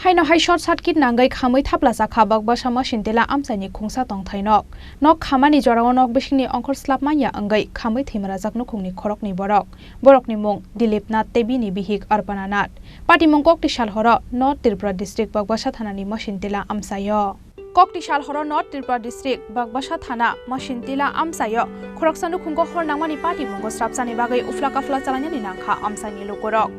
Haino hai short circuit Nangwi Khamwi Thapla Chakha bakba sama shintela amsani Khongsa Tongthai nok khamani jorao nok bishingni ongkhor slap manya angai Khamwi Thowimwrajak nukhungni khorokni borokni mung Dilipnath tebini bihik arpananat Patimungo tishal horo North Tripura district bagbasa thanani mashintela amsayo Koktishal horo North Tripura district bagbasa thana mashintela amsayo khoroksa nukhungo Khorang Patimungo strapsani bagai ufla kafla chalani nangkha amsani lukorok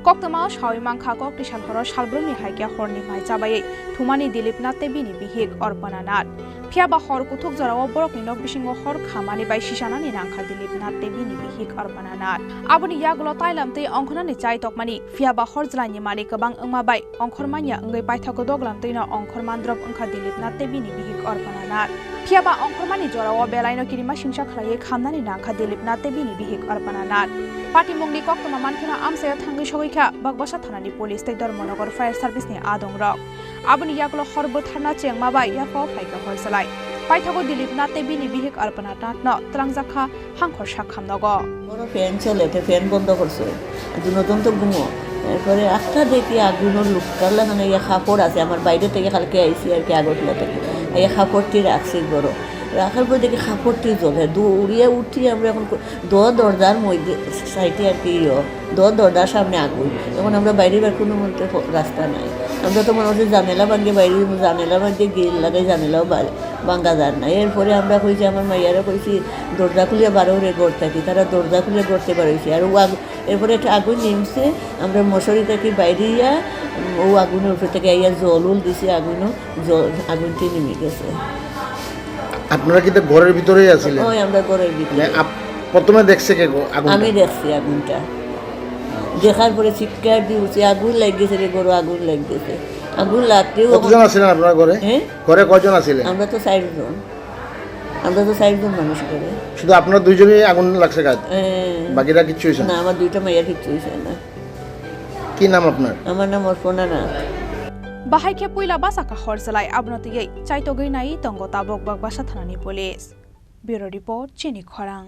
Koktama Thowimwrajak Koktishal horo shalbrumni haikya horni mai chabai thumani Dilipnath tebini bihik arpananat Phiaba hor kuthuk jorao borokni nok bisingo hor khamani bai shishanani nangkha Dilipnath tebini bihik arpananat aboni yagulo tailamtei ongkhonani chai tokmani phiaba hor jlani mani kabang angma bai ongkhormanya angai paithako doglamtei no ongkhormandrop angkha Dilipnath tebini bihik arpananat phiaba ongkhormani jorao belaino kirima singsa khlai khamnani nangkha Dilipnath tebini bihik arpananat Patimungni koktama mankhina amsaya thangi sogikha bagbasa thanani police tei Dharmanagar fire service ni adongrok aboni yagulo horbo thana chengma bai yafo phaika horsalai paithago Dilipnath tebini bihik arpananat no trangjakha hangkhor sakhamnago বড় fan চলেতে fan বন্ধ করছে নতুন তো ঘুমো এরপরে একটা দেখি আগুনের লুকালা মানে এই কাপড় আছে আমার বাইরে থেকে কালকে আইসি আর কি আগরতলা থেকে এই কাপড়টি রাখছি বড় রাখার পর দেখি কাপড়টি জ্বলে দৌড়িয়ে উঠি আমরা এখন দরজার মধ্যে সাইডে আর কি দরজার সামনে আগুন এখন আমরা বাইরে বের কোনো মধ্যে রাস্তা নাই আমরা তো মনে হচ্ছে জানেলা ভাঙে বাইরে জানেলা ভাঙে গিল লাগাই জানেলাও ভাঙ্গা যার না এরপরে আমরা কইছি আমার মাইয়ারা কইছি দরজা খুলে বারো রে ঘর থাকি তারা দরজা খুলে করতে পারছি আর এরপরে একটা আগুন নেমছে আমরা মশারি থেকে বাইরে ইয়া ও আগুনের উপর থেকে ইয়া জল দিছি আগুনটি নেমে গেছে আপনারা কি ঘরের ভিতরেই আছিলেন? ওই আমরা ঘরের ভিতরে প্রথমে দেখছে কে আগুন? আমি দেখছি আগুনটা দেখার পরে চিৎকার দিয়েছি আগুন লাগিয়েছে রে ঘরে আগুন লাগিয়েছে আগুন লাগতেও কতজন আছিলেন আপনারা ঘরে? ঘরে কয়জন আছিলেন? আমরা তো 4 জন মানুষ করে শুধু আপনারা দুইজনই আগুন লাগছে কাজ? বাকিরা কিচ্ছু হইছে না আমার দুইটা মাইয়া কিচ্ছু হইছে না কি নাম আপনার? আমার নাম Arpana Nath Bahaike puila basaka horsalai abnotiyei chaitogei nai tongo tabok bagbasa thanani police Bureau report Chini Khorang